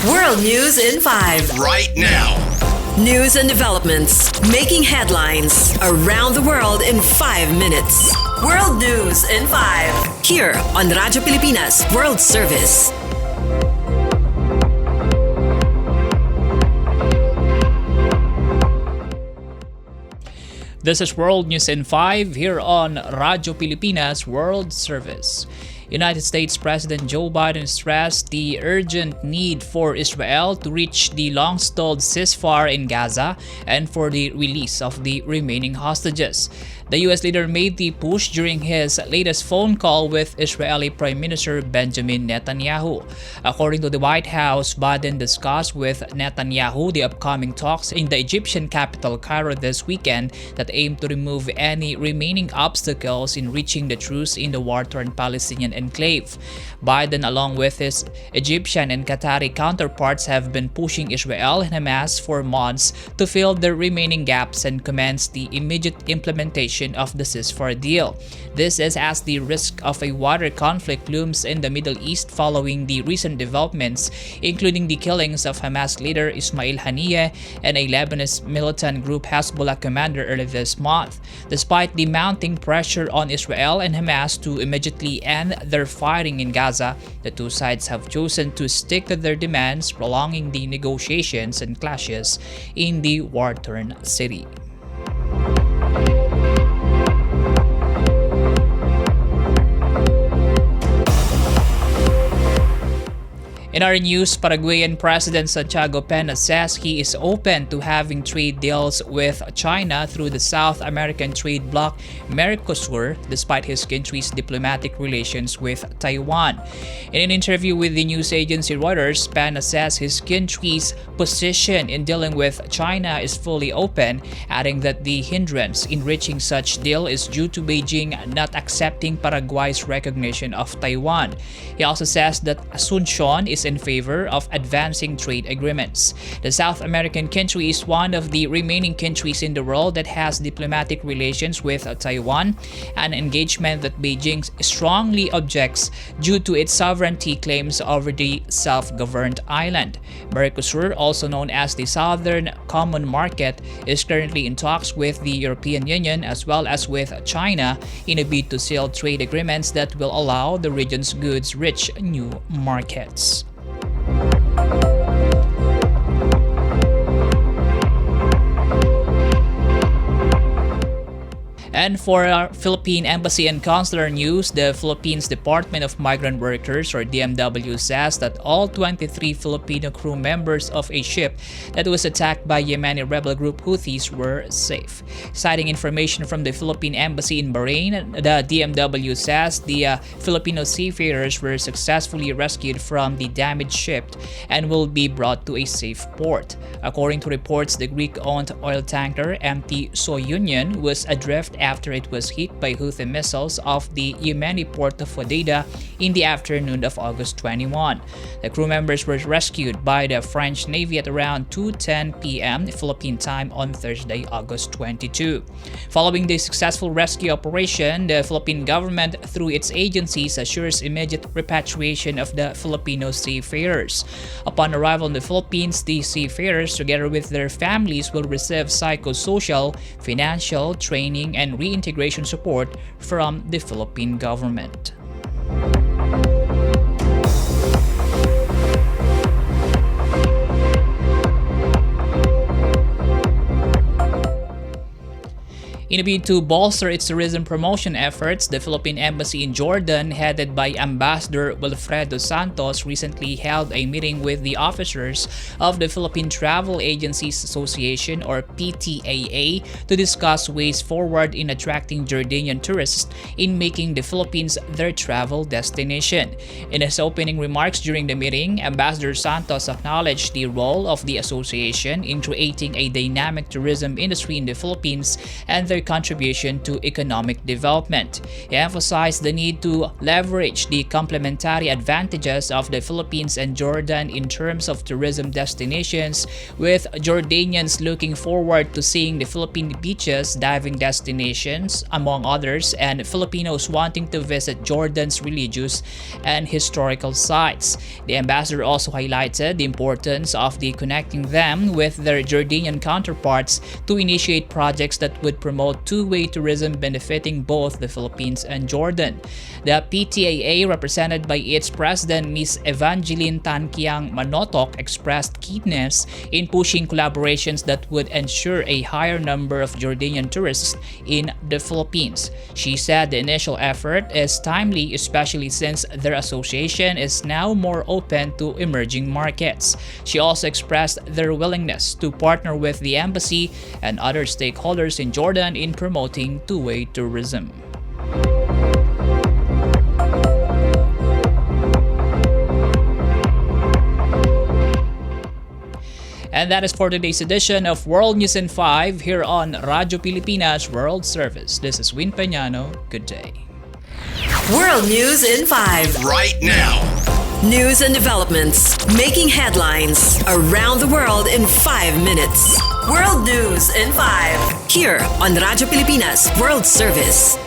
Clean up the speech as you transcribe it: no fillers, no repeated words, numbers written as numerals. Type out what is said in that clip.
World News in 5. Right now. News and developments making headlines around the world in 5 minutes. World News in 5. Here on Radyo Pilipinas World Service. This is World News in 5 here on Radyo Pilipinas World Service. United States President Joe Biden stressed the urgent need for Israel to reach the long-stalled ceasefire in Gaza and for the release of the remaining hostages. The U.S. leader made the push during his latest phone call with Israeli Prime Minister Benjamin Netanyahu. According to the White House, Biden discussed with Netanyahu the upcoming talks in the Egyptian capital Cairo this weekend that aim to remove any remaining obstacles in reaching the truce in the war-torn Palestinian enclave. Biden, along with his Egyptian and Qatari counterparts, have been pushing Israel and Hamas for months to fill the remaining gaps and commence the immediate implementation of the ceasefire deal. This is as the risk of a wider conflict looms in the Middle East following the recent developments, including the killings of Hamas leader Ismail Haniyeh and a Lebanese militant group Hezbollah commander earlier this month. Despite the mounting pressure on Israel and Hamas to immediately end their fighting in Gaza, the two sides have chosen to stick to their demands, prolonging the negotiations and clashes in the war-torn city. In our news, Paraguayan President Santiago Peña says he is open to having trade deals with China through the South American trade bloc Mercosur, despite his country's diplomatic relations with Taiwan. In an interview with the news agency Reuters, Peña says his country's position in dealing with China is fully open, adding that the hindrance in reaching such deal is due to Beijing not accepting Paraguay's recognition of Taiwan. He also says that Asuncion is in favor of advancing trade agreements. The South American country is one of the remaining countries in the world that has diplomatic relations with Taiwan, an engagement that Beijing strongly objects due to its sovereignty claims over the self-governed island. Mercosur, also known as the Southern Common Market, is currently in talks with the European Union as well as with China in a bid to seal trade agreements that will allow the region's goods reach new markets. And for our Philippine Embassy and Consular news, the Philippines Department of Migrant Workers, or DMW, says that all 23 Filipino crew members of a ship that was attacked by Yemeni rebel group Houthis were safe. Citing information from the Philippine Embassy in Bahrain, the DMW says the Filipino seafarers were successfully rescued from the damaged ship and will be brought to a safe port. According to reports, the Greek-owned oil tanker MT Soyunion was adrift after it was hit by Houthi missiles off the Yemeni port of Hodeida in the afternoon of August 21. The crew members were rescued by the French Navy at around 2:10 p.m. Philippine time on Thursday, August 22. Following the successful rescue operation, the Philippine government, through its agencies, assures immediate repatriation of the Filipino seafarers. Upon arrival in the Philippines, the seafarers, together with their families, will receive psychosocial, financial, training, and reintegration support from the Philippine government. In a bid to bolster its tourism promotion efforts, the Philippine Embassy in Jordan, headed by Ambassador Wilfredo Santos, recently held a meeting with the officers of the Philippine Travel Agencies Association, or PTAA, to discuss ways forward in attracting Jordanian tourists in making the Philippines their travel destination. In his opening remarks during the meeting, Ambassador Santos acknowledged the role of the association in creating a dynamic tourism industry in the Philippines and their their contribution to economic development. He emphasized the need to leverage the complementary advantages of the Philippines and Jordan in terms of tourism destinations, with Jordanians looking forward to seeing the Philippine beaches, diving destinations, among others, and Filipinos wanting to visit Jordan's religious and historical sites. The ambassador also highlighted the importance of connecting them with their Jordanian counterparts to initiate projects that would promote two-way tourism benefiting both the Philippines and Jordan. The PTAA, represented by its president, Ms. Evangeline Tankiang Manotok, expressed keenness in pushing collaborations that would ensure a higher number of Jordanian tourists in the Philippines. She said the initial effort is timely, especially since their association is now more open to emerging markets. She also expressed their willingness to partner with the embassy and other stakeholders in Jordan in promoting two-way tourism. And that is for today's edition of World News in 5 here on Radyo Pilipinas World Service. This is Win Peñano. Good day. World News in 5. Right now. News and developments making headlines around the world in 5 minutes. World News in 5 here on Radyo Pilipinas World Service.